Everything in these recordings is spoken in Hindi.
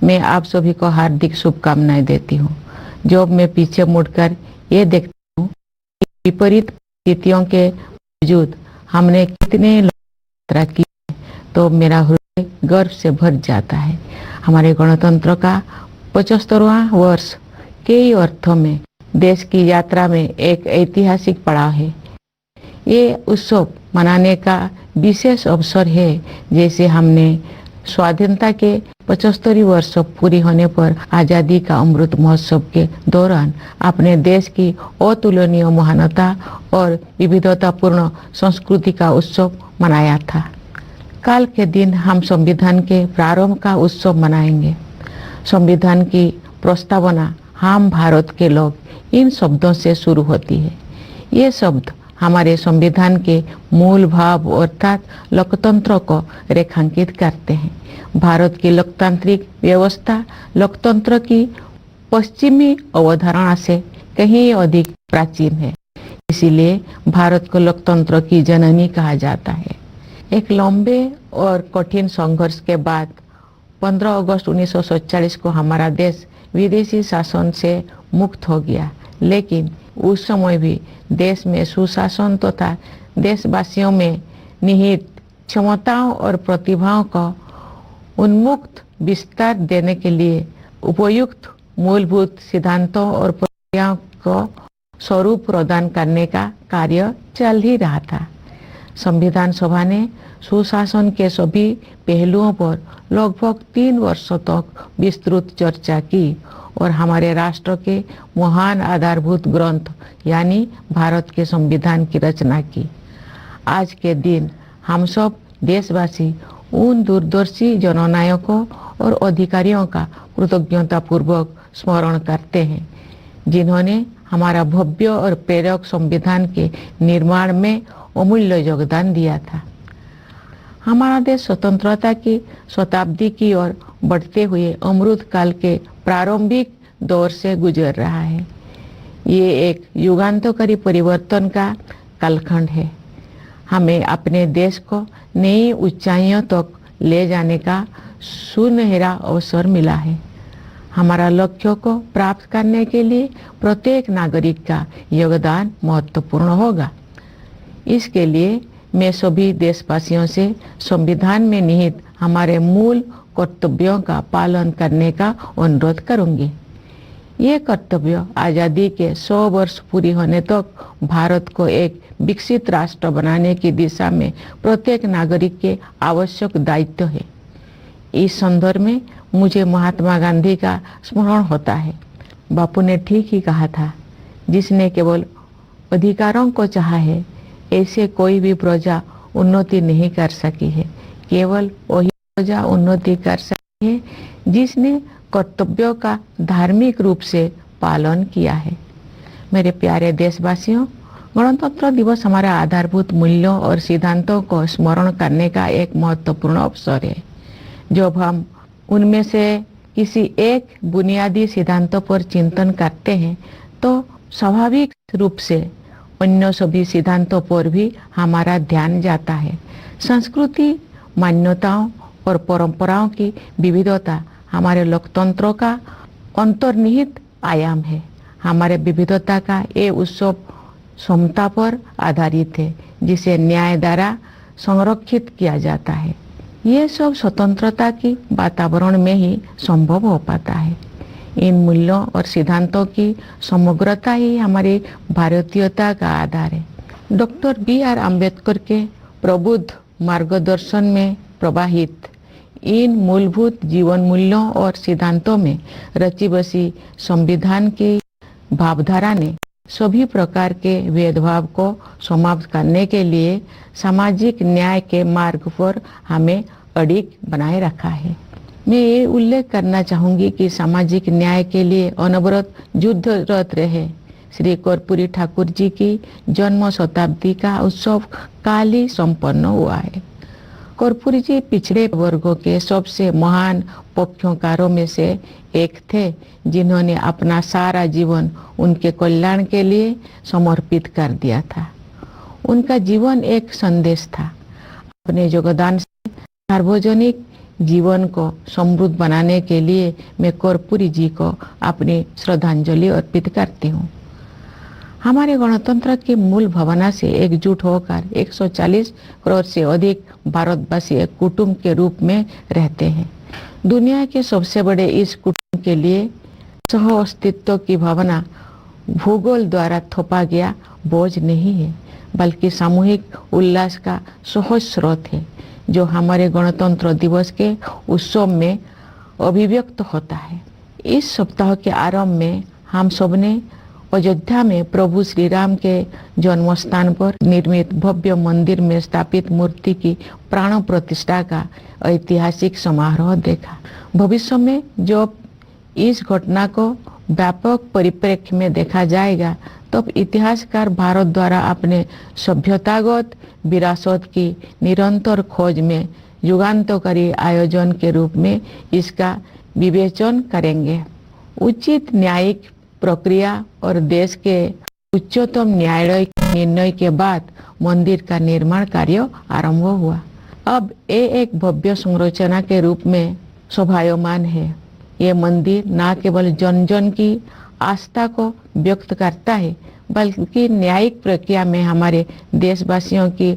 मैं आप सभी को हार्दिक शुभकामनाएं देती हूँ। जब मैं पीछे मुड़कर ये देखती हूँ कि विपरीत परिस्थितियों के बावजूद हमने कितने यात्रा की, तो मेरा हृदय गर्व से भर जाता है। हमारे गणतंत्र का 75वां वर्ष कई अर्थों में देश की यात्रा में एक ऐतिहासिक पड़ाव है। ये उत्सव मनाने का विशेष अवसर है, जैसे हमने स्वाधीनता के 75 वर्ष पूरी होने पर आजादी का अमृत महोत्सव के दौरान अपने देश की अतुलनीय महानता और विविधतापूर्ण संस्कृति का उत्सव मनाया था। कल के दिन हम संविधान के प्रारंभ का उत्सव मनाएंगे। संविधान की प्रस्तावना हम भारत के लोग, इन शब्दों से शुरू होती है। ये शब्द हमारे संविधान के मूल भाव अर्थात लोकतंत्र को रेखांकित करते हैं। भारत की लोकतांत्रिक व्यवस्था लोकतंत्र की पश्चिमी अवधारणा से कहीं अधिक प्राचीन है, इसीलिए भारत को लोकतंत्र की जननी कहा जाता है। एक लंबे और कठिन संघर्ष के बाद 15 अगस्त 1947 को हमारा देश विदेशी शासन से मुक्त हो गया, लेकिन उस समय भी देश में सुशासन तथा देशवासियों में निहित क्षमताओं और प्रतिभाओं को उन्मुक्त विस्तार देने के लिए उपयुक्त मूलभूत सिद्धांतों और प्रक्रियाओं को स्वरूप प्रदान करने का कार्य चल ही रहा था। संविधान सभा ने सुशासन के सभी पहलुओं पर लगभग 3 वर्षों तक विस्तृत चर्चा की और हमारे राष्ट्र के महान आधारभूत ग्रंथ यानी भारत के संविधान की रचना की। आज के दिन हम सब देशवासी उन दूरदर्शी जननायकों और अधिकारियों का कृतज्ञतापूर्वक स्मरण करते हैं, जिन्होंने हमारा भव्य और प्रेरक संविधान के निर्माण में अमूल्य योगदान दिया था। हमारा देश स्वतंत्रता की शताब्दी की ओर बढ़ते हुए अमृत काल के प्रारंभिक दौर से गुजर रहा है। ये एक युगांतकारी परिवर्तन का कालखंड है। हमें अपने देश को नई ऊंचाइयों तक ले जाने का सुनहरा अवसर मिला है। हमारा लक्ष्यों को प्राप्त करने के लिए प्रत्येक नागरिक का योगदान महत्वपूर्ण होगा। इसके लिए मैं सभी देशवासियों से संविधान में निहित हमारे मूल कर्तव्यों का पालन करने का अनुरोध करूंगी। ये कर्तव्य आज़ादी के 100 वर्ष पूरी होने तक भारत को एक विकसित राष्ट्र बनाने की दिशा में प्रत्येक नागरिक के आवश्यक दायित्व है। इस संदर्भ में मुझे महात्मा गांधी का स्मरण होता है। बापू ने ठीक ही कहा था, जिसने केवल अधिकारों को चाहा है, ऐसे कोई भी प्रजा उन्नति नहीं कर सकी है। केवल वही प्रजा उन्नति कर सकी है जिसने कर्तव्यों का धार्मिक रूप से पालन किया है। मेरे प्यारे देशवासियों, गणतंत्र दिवस हमारे आधारभूत मूल्यों और सिद्धांतों को स्मरण करने का एक महत्वपूर्ण अवसर है। जब हम उनमें से किसी एक बुनियादी सिद्धांतों पर चिंतन करते हैं, तो स्वाभाविक रूप से अन्य सभी सिद्धांतों पर भी हमारा ध्यान जाता है। संस्कृति, मान्यताओं और परंपराओं की विविधता हमारे लोकतंत्र का अंतर्निहित आयाम है। हमारे विविधता का ये उत्सव समता पर आधारित है, जिसे न्याय द्वारा संरक्षित किया जाता है। ये सब स्वतंत्रता की वातावरण में ही संभव हो पाता है। इन मूल्यों और सिद्धांतों की समग्रता ही हमारी भारतीयता का आधार है। Doctor B.R. अम्बेडकर के प्रबुद्ध मार्गदर्शन में प्रवाहित इन मूलभूत जीवन मूल्यों और सिद्धांतों में रची बसी संविधान की भावधारा ने सभी प्रकार के भेदभाव को समाप्त करने के लिए सामाजिक न्याय के मार्ग पर हमें अडिग बनाए रखा है। मैं ये उल्लेख करना चाहूंगी कि सामाजिक न्याय के लिए अनवरत युद्धरत रहे श्री कर्पूरी ठाकुर जी की जन्म शताब्दी का उत्सव काल ही संपन्न हुआ है। कर्पूरी जी पिछड़े वर्गों के सबसे महान पक्षकारों में से एक थे, जिन्होंने अपना सारा जीवन उनके कल्याण के लिए समर्पित कर दिया था। उनका जीवन एक संदेश था। अपने योगदान से सार्वजनिक जीवन को समृद्ध बनाने के लिए मैं कर्पूरी जी को अपनी श्रद्धांजलि अर्पित करती हूँ। हमारे गणतंत्र की मूल भावना से एकजुट होकर 140 करोड़ से अधिक भारतवासी एक कुटुंब के रूप में रहते हैं। दुनिया के सबसे बड़े इस कुटुंब के लिए सह अस्तित्व की भावना भूगोल द्वारा थोपा गया बोझ नहीं है, बल्कि सामूहिक उल्लास का सहज स्रोत है, जो हमारे गणतंत्र दिवस के उत्सव में अभिव्यक्त होता है। इस सप्ताह के आरंभ में हम सबने अयोध्या में प्रभु श्री राम के जन्म स्थान पर निर्मित भव्य मंदिर में स्थापित मूर्ति की प्राण प्रतिष्ठा का ऐतिहासिक समारोह देखा। भविष्य में जब इस घटना को व्यापक परिप्रेक्ष्य में देखा जाएगा, तब इतिहासकार भारत द्वारा अपने सभ्यतागत विरासत की निरंतर खोज में युगांतकारी आयोजन के रूप में इसका विवेचन करेंगे। उचित न्यायिक प्रक्रिया और देश के उच्चतम न्यायालय के निर्णय के बाद मंदिर का निर्माण कार्य आरंभ हुआ। अब ये एक भव्य संरचना के रूप में शोभायमान है। ये मंदिर न केवल जन जन की आस्था को व्यक्त करता है, बल्कि न्यायिक प्रक्रिया में हमारे देशवासियों की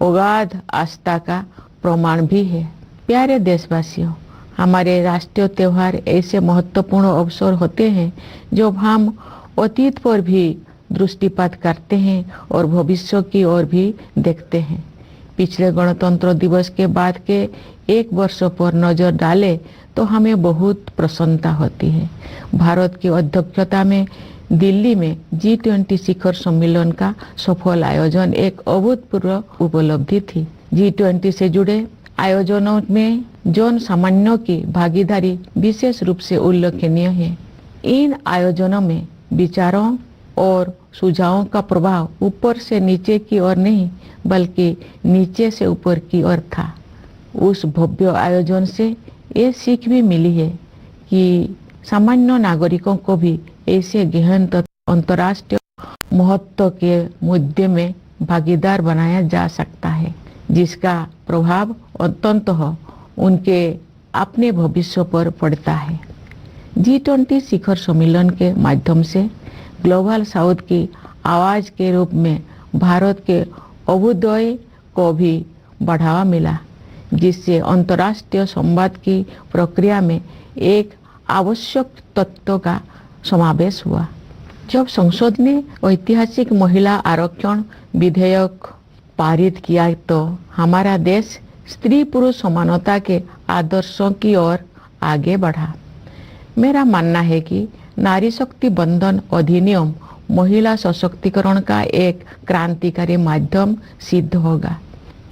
अगाध आस्था का प्रमाण भी है। प्यारे देशवासियों, हमारे राष्ट्रीय त्योहार ऐसे महत्वपूर्ण अवसर होते हैं जब हम अतीत पर भी दृष्टिपात करते हैं और भविष्य की ओर भी देखते हैं। पिछले गणतंत्र दिवस के बाद के एक वर्ष पर नजर डालें तो हमें बहुत प्रसन्नता होती है। भारत की अध्यक्षता में दिल्ली में G20 शिखर सम्मेलन का सफल आयोजन एक अभूतपूर्व उपलब्धि थी। G20 से जुड़े आयोजनों में जन सामान्यों की भागीदारी विशेष रूप से उल्लेखनीय है। इन आयोजनों में विचारों और सुझावों का प्रभाव ऊपर से नीचे की ओर नहीं, बल्कि नीचे से ऊपर की ओर था। उस भव्य आयोजन से ये सीख भी मिली है कि सामान्य नागरिकों को भी ऐसे गहन तथा अंतर्राष्ट्रीय महत्व के मुद्दे में भागीदार बनाया जा सकता है, जिसका प्रभाव अंततः उनके अपने भविष्य पर पड़ता है। G20 शिखर सम्मेलन के माध्यम से ग्लोबल साउथ की आवाज के रूप में भारत के अभ्युदय को भी बढ़ावा मिला, जिससे अंतर्राष्ट्रीय संवाद की प्रक्रिया में एक आवश्यक तत्व का समावेश हुआ। जब संसद ने ऐतिहासिक महिला आरक्षण विधेयक पारित किया, तो हमारा देश स्त्री पुरुष समानता के आदर्शों की ओर आगे बढ़ा। मेरा मानना है कि नारी शक्ति बंधन अधिनियम महिला सशक्तिकरण का एक क्रांतिकारी माध्यम सिद्ध होगा।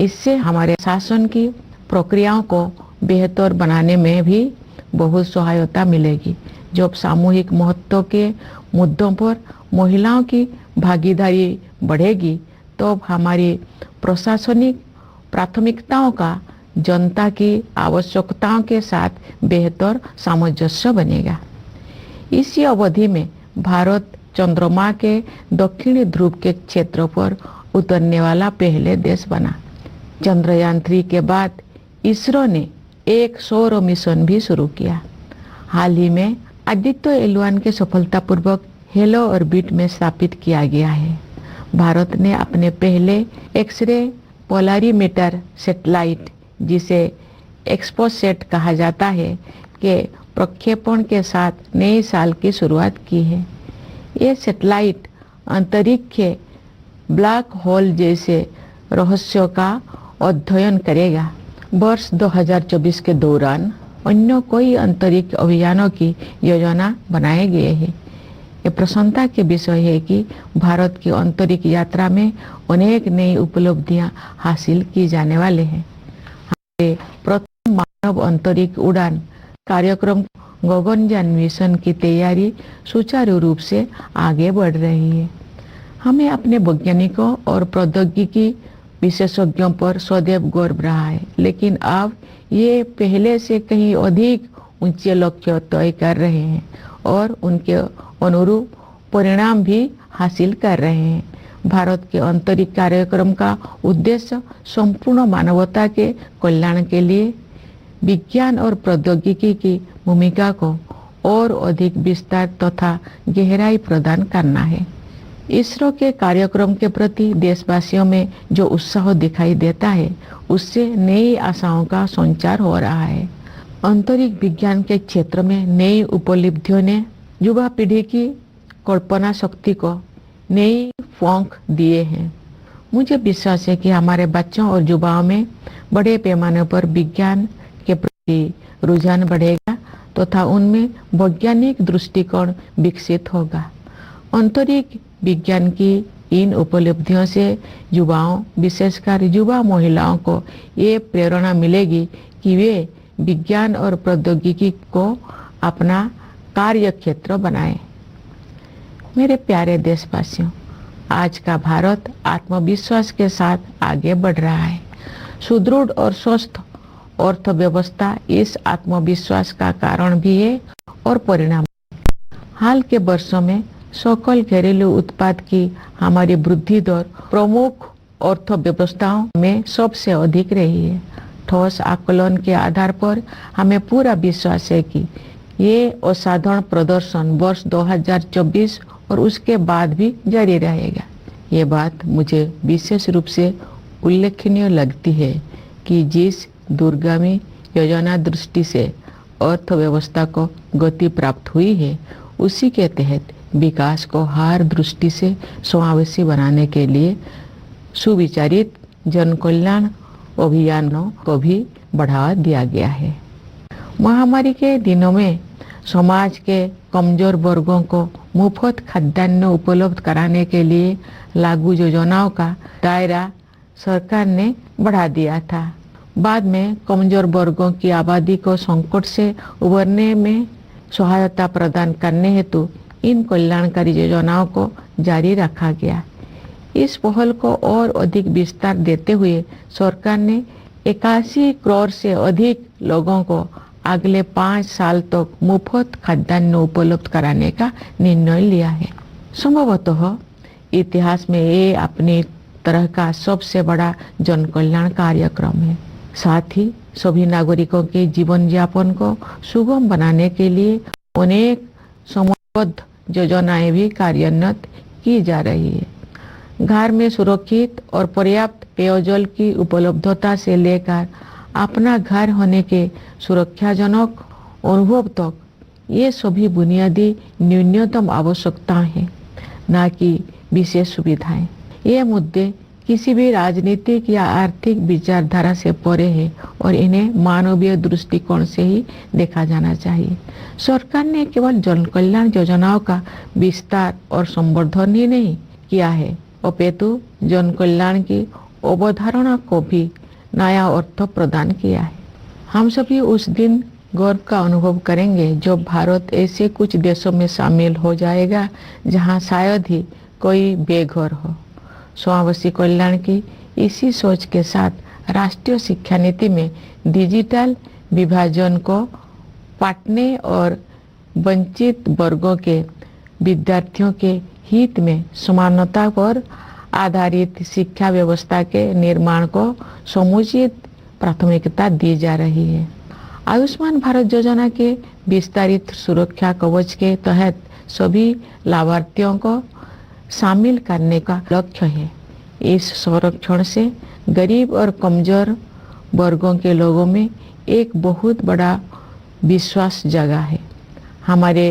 इससे हमारे शासन की प्रक्रियाओं को बेहतर बनाने में भी बहुत सहायता मिलेगी। जब सामूहिक महत्व के मुद्दों पर महिलाओं की भागीदारी बढ़ेगी, तो हमारी प्रशासनिक प्राथमिकताओं का जनता की आवश्यकताओं के साथ बेहतर सामंजस्य बनेगा। इसी अवधि में भारत चंद्रमा के दक्षिणी ध्रुव के क्षेत्र पर उतरने वाला पहले देश बना। चंद्रयान 3 के बाद इसरो ने एक सौर मिशन भी शुरू किया। हाल ही में आदित्य L1 के सफलतापूर्वक हेलो ऑर्बिट में स्थापित किया गया है। भारत ने अपने पहले एक्सरे पोलरीमीटर सैटेलाइट, जिसे एक्सपोसेट कहा जाता है, के प्रक्षेपण के साथ नए साल की शुरुआत की है। ये सैटेलाइट अंतरिक्ष ब्लैक होल जैसे रहस्यों का अध्ययन करेगा। वर्ष 2024 के दौरान अन्य कोई अंतरिक्ष अभियानों की योजना बनाए गए हैं। ये प्रसन्नता के विषय है कि भारत की अंतरिक्ष यात्रा में अनेक नई उपलब्धियां हासिल की जाने वाले हैं। हमारे प्रथम मानव अंतरिक्ष उड़ान कार्यक्रम गगनयान मिशन की तैयारी सुचारू रूप से आगे बढ़ रही है। हमें अपने वैज्ञानिकों और प्रौद्योगिकी विशेषज्ञों पर सदैव गर्व रहा है, लेकिन अब ये पहले से कहीं अधिक ऊंचे लक्ष्य तय कर रहे हैं और उनके अनुरूप परिणाम भी हासिल कर रहे हैं। भारत के अंतरिक्ष कार्यक्रम का उद्देश्य संपूर्ण मानवता के कल्याण के लिए विज्ञान और प्रौद्योगिकी की भूमिका को और अधिक विस्तार तथा गहराई प्रदान करना है। इसरो के कार्यक्रम के प्रति देशवासियों में जो उत्साह दिखाई देता है, उससे नई आशाओं का संचार हो रहा है। अंतरिक्ष विज्ञान के क्षेत्र में नई उपलब्धियों ने युवा पीढ़ी की कल्पना शक्ति को नई पंख दिए हैं। मुझे विश्वास है कि हमारे बच्चों और युवाओं में बड़े पैमाने पर विज्ञान के प्रति रुझान बढ़ेगा तथा उनमें वैज्ञानिक दृष्टिकोण विकसित होगा। अंतरिक्ष विज्ञान की इन उपलब्धियों से युवाओं, विशेषकर युवा महिलाओं को ये प्रेरणा मिलेगी कि वे विज्ञान और प्रौद्योगिकी को अपना कार्य क्षेत्र बनाएं। मेरे प्यारे देशवासियों, आज का भारत आत्मविश्वास के साथ आगे बढ़ रहा है। सुदृढ़ और स्वस्थ अर्थव्यवस्था इस आत्मविश्वास का कारण भी है और परिणाम। हाल के वर्षों में सकल घरेलू उत्पाद की हमारी वृद्धि दर प्रमुख अर्थव्यवस्थाओं में सबसे अधिक रही है। ठोस आकलन के आधार पर हमें पूरा विश्वास है कि ये असाधारण प्रदर्शन वर्ष 2024 और उसके बाद भी जारी रहेगा। ये बात मुझे विशेष रूप से उल्लेखनीय लगती है कि जिस दूरगामी योजना दृष्टि से अर्थव्यवस्था को गति प्राप्त हुई है, उसी के तहत विकास को हर दृष्टि से समावेशी बनाने के लिए सुविचारित जन कल्याण अभियानों को भी बढ़ावा दिया गया है। महामारी के दिनों में समाज के कमजोर वर्गों को मुफ्त खाद्यान्न उपलब्ध कराने के लिए लागू योजनाओं का दायरा सरकार ने बढ़ा दिया था। बाद में कमजोर वर्गों की आबादी को संकट से उबरने में सहायता प्रदान करने हेतु इन कल्याणकारी योजनाओं को जारी रखा गया। इस पहल को और अधिक विस्तार देते हुए सरकार ने 81 करोड़ से अधिक लोगों को अगले 5 साल तक मुफ्त खाद्यान्न उपलब्ध कराने का निर्णय लिया है। संभवतः इतिहास में ये अपनी तरह का सबसे बड़ा जन कल्याण कार्यक्रम है। साथ ही सभी नागरिकों के जीवन यापन को सुगम बनाने के लिए अनेक समयबद्ध योजनाएं भी कार्यान्वित की जा रही है। घर में सुरक्षित और पर्याप्त पेयजल की उपलब्धता से लेकर अपना घर होने के सुरक्षाजनक अनुभव तक, ये सभी बुनियादी न्यूनतम आवश्यकताएं हैं, न कि विशेष सुविधाएं। ये मुद्दे किसी भी राजनीतिक या आर्थिक विचारधारा से परे है और इन्हें मानवीय दृष्टिकोण से ही देखा जाना चाहिए। सरकार ने केवल जन कल्याण योजनाओं का विस्तार और संवर्धन ही नहीं किया है, अपितु जन कल्याण की अवधारणा को भी नया अर्थ प्रदान किया है। हम सभी उस दिन गर्व का अनुभव करेंगे जब भारत ऐसे कुछ देशों में शामिल हो जाएगा जहां शायद ही कोई बेघर हो। समावेशी कल्याण की इसी सोच के साथ राष्ट्रीय शिक्षा नीति में डिजिटल विभाजन को पाटने और वंचित वर्गों के विद्यार्थियों के हित में समानता पर आधारित शिक्षा व्यवस्था के निर्माण को समुचित प्राथमिकता दी जा रही है। आयुष्मान भारत योजना के विस्तारित सुरक्षा कवच के तहत सभी लाभार्थियों को शामिल करने का लक्ष्य है। इस संरक्षण से गरीब और कमजोर वर्गों के लोगों में एक बहुत बड़ा विश्वास जगा है। हमारे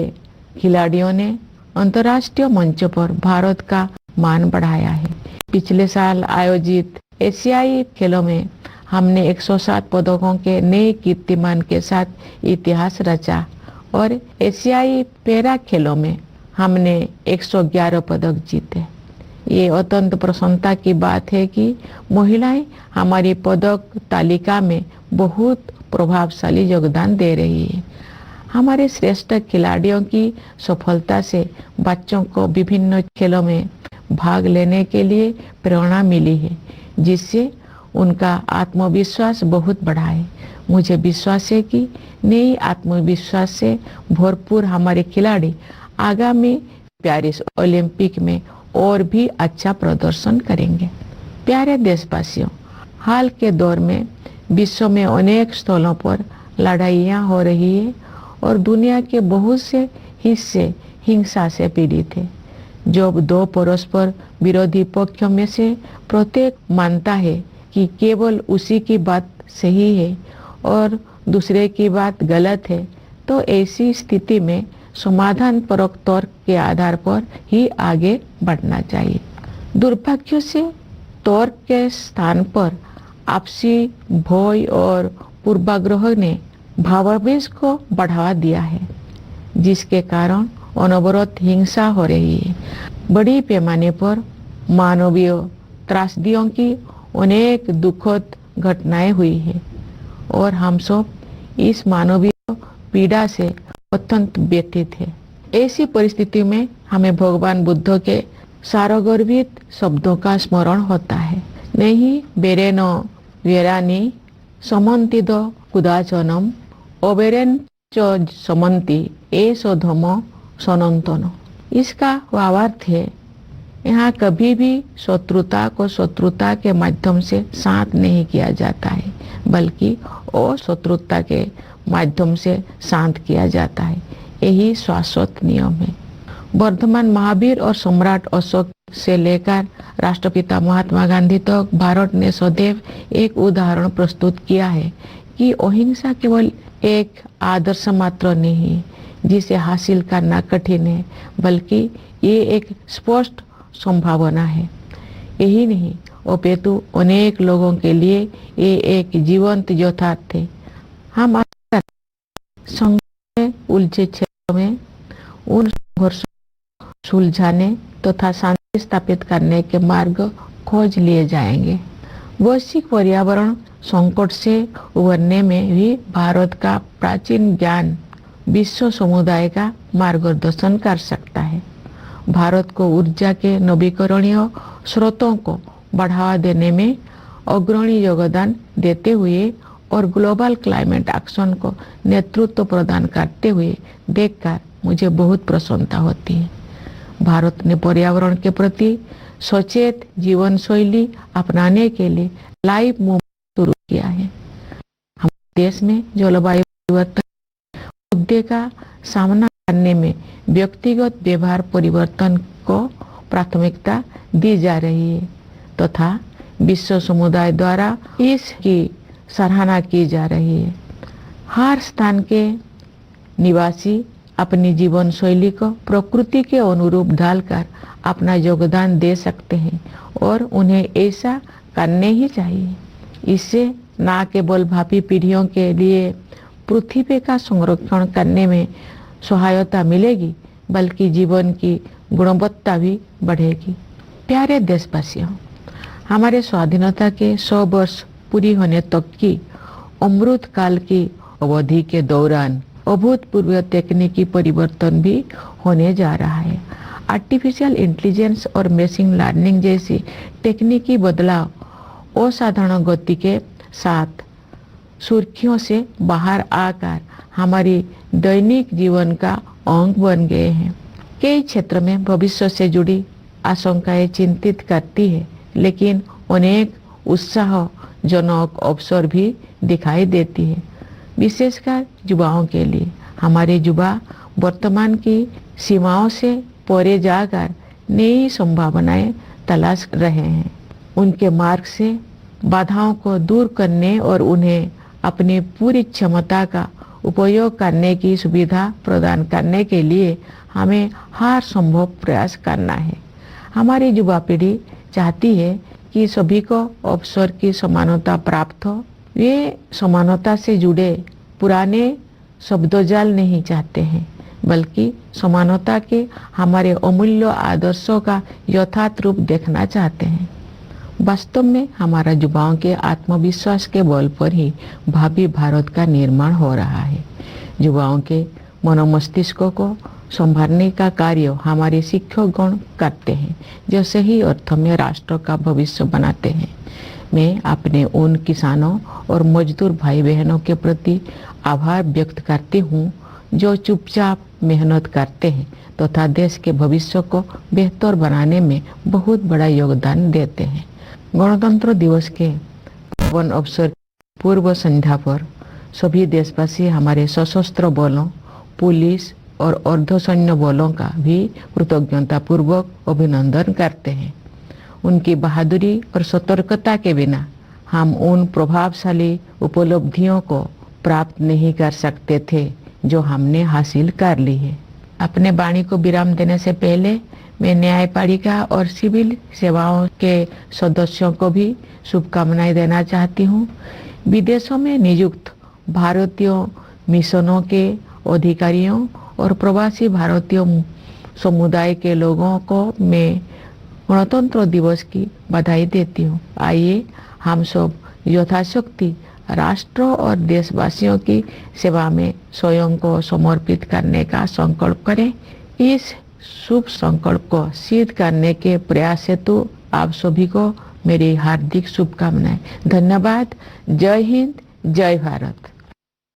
खिलाड़ियों ने अंतर्राष्ट्रीय मंच पर भारत का मान बढ़ाया है। पिछले साल आयोजित एशियाई खेलों में हमने 107 पदकों के नए कीर्तिमान के साथ इतिहास रचा और एशियाई पैरा खेलों में हमने 111 पदक जीते। ये अत्यंत प्रसन्नता की बात है कि महिलाएं हमारी पदक तालिका में बहुत प्रभावशाली योगदान दे रही है। हमारे श्रेष्ठ खिलाड़ियों की सफलता से बच्चों को विभिन्न खेलों में भाग लेने के लिए प्रेरणा मिली है, जिससे उनका आत्मविश्वास बहुत बढ़ा है। मुझे विश्वास है कि नई आत्मविश्वास से भरपूर हमारे खिलाड़ी आगामी पेरिस ओलंपिक में और भी अच्छा प्रदर्शन करेंगे। प्यारे देशवासियों, हाल के दौर में विश्व में अनेक स्थलों पर लड़ाइयाँ हो रही है और दुनिया के बहुत से हिस्से हिंसा से पीड़ित है। जब दो परस्पर विरोधी पक्षों में से प्रत्येक मानता है कि केवल उसी की बात सही है और दूसरे की बात गलत है, तो ऐसी स्थिति में समाधान परक तर्क के आधार पर ही आगे बढ़ना चाहिए। दुर्भाग्य से तर्क के स्थान पर आपसी भय और पूर्वाग्रह ने भावावेश को बढ़ावा दिया है, जिसके कारण अनवरत हिंसा हो रही है। बड़ी पैमाने पर मानवीय त्रासदियों की अनेक दुखद घटनाएं हुई है और हम सब इस मानवीय पीड़ा से अत्यंत व्यथित है। ऐसी परिस्थिति में हमें भगवान बुद्ध के सारगर्भित शब्दों का स्मरण होता है। नहीं बेरेन वेरानी समन्तिद कुदाचनम ओबेरेन च समन्ति एसो धम सनंतन। इसका भावार्थ है, यहाँ कभी भी शत्रुता को शत्रुता के माध्यम से शांत नहीं किया जाता है, बल्कि अशत्रुता के माध्यम से शांत किया जाता है। यही शाश्वत नियम है। वर्धमान महावीर और सम्राट अशोक से लेकर राष्ट्रपिता महात्मा गांधी तक भारत ने सदैव एक उदाहरण प्रस्तुत किया है कि अहिंसा केवल एक आदर्श मात्र नहीं जिसे हासिल करना कठिन है, बल्कि ये एक स्पष्ट संभावना है। यही नहीं, अपितु अनेक लोगों के लिए ये एक जीवंत यथार्थ है। हम संघर्ष में उलझे क्षेत्रों में उन संघर्षों सुलझाने तथा शांति स्थापित करने के मार्ग खोज लिए जाएंगे। वैश्विक पर्यावरण संकट से उबरने में भी भारत का प्राचीन ज्ञान विश्व समुदाय का मार्गदर्शन कर सकता है। भारत को ऊर्जा के नवीकरणीय स्रोतों को बढ़ावा देने में अग्रणी योगदान देते हुए और ग्लोबल क्लाइमेट एक्शन को नेतृत्व प्रदान करते हुए देखकर मुझे बहुत प्रसन्नता होती है। भारत ने पर्यावरण के प्रति सचेत जीवन शैली अपनाने के लिए लाइव मूवमेंट शुरू किया है। हमारे देश में जलवायु परिवर्तन मुद्दे का सामना करने में व्यक्तिगत व्यवहार परिवर्तन को प्राथमिकता दी जा रही है तथा विश्व समुदाय द्वारा इसकी सराहना की जा रही है। हर स्थान के निवासी अपनी जीवन शैली को प्रकृति के अनुरूप ढालकर अपना योगदान दे सकते हैं और उन्हें ऐसा करने ही चाहिए। इससे न केवल भावी पीढ़ियों के लिए पृथ्वी का संरक्षण करने में सहायता मिलेगी, बल्कि जीवन की गुणवत्ता भी बढ़ेगी। प्यारे देशवासियों, हमारे स्वाधीनता के 100 वर्ष पूरी होने तक की अमृत काल की अवधि के दौरान अभूतपूर्व तकनीकी परिवर्तन भी होने जा रहा है। आर्टिफिशियल इंटेलिजेंस और मशीन लर्निंग जैसी तकनीकी बदलाव असाधारण गति के साथ सुर्खियों से बाहर आकर हमारी दैनिक जीवन का अंग बन गए हैं। कई क्षेत्र में भविष्य से जुड़ी आशंकाएं चिंतित करती है, लेकिन अनेक उत्साहजनक अवसर भी दिखाई देती है, विशेषकर युवाओं के लिए। हमारे युवा वर्तमान की सीमाओं से परे जाकर नई संभावनाएं तलाश रहे हैं। उनके मार्ग से बाधाओं को दूर करने और उन्हें अपनी पूरी क्षमता का उपयोग करने की सुविधा प्रदान करने के लिए हमें हर संभव प्रयास करना है। हमारी युवा पीढ़ी चाहती है कि सभी को अवसर की समानता प्राप्त हो। वे समानता से जुड़े पुराने शब्दजाल नहीं चाहते हैं, बल्कि समानता के हमारे अमूल्य आदर्शों का यथार्थ रूप देखना चाहते हैं। वास्तव में हमारा युवाओं के आत्मविश्वास के बल पर ही भावी भारत का निर्माण हो रहा है। युवाओं के मनोमस्तिष्कों को संभालने का कार्य हमारे शिक्षकगण करते हैं, जो सही अर्थों में राष्ट्र का भविष्य बनाते हैं। मैं अपने उन किसानों और मजदूर भाई बहनों के प्रति आभार व्यक्त करती हूँ जो चुपचाप मेहनत करते हैं तथा देश के भविष्य को बेहतर बनाने में बहुत बड़ा योगदान देते हैं। गणतंत्र दिवस के पावन अवसर पूर्व संध्या पर सभी देशवासी हमारे सशस्त्र बलों, पुलिस और अर्धसैन्य बलों का भी कृतज्ञता पूर्वक अभिनंदन करते हैं। उनकी बहादुरी और सतर्कता के बिना हम उन प्रभावशाली उपलब्धियों को प्राप्त नहीं कर सकते थे जो हमने हासिल कर ली है। अपने वाणी को विराम देने से पहले मैं न्यायपालिका और सिविल सेवाओं के सदस्यों को भी शुभकामनाएं देना चाहती हूँ। विदेशों में नियुक्त भारतीय मिशनों के अधिकारियों और प्रवासी भारतीय समुदाय के लोगों को मैं गणतंत्र दिवस की बधाई देती हूँ। आइए हम सब यथाशक्ति राष्ट्र और देशवासियों की सेवा में स्वयं को समर्पित करने का संकल्प करें। इस शुभ संकल्प को सिद्ध करने के प्रयास हेतु आप सभी को मेरी हार्दिक शुभकामनाएं। धन्यवाद। जय हिंद, जय भारत।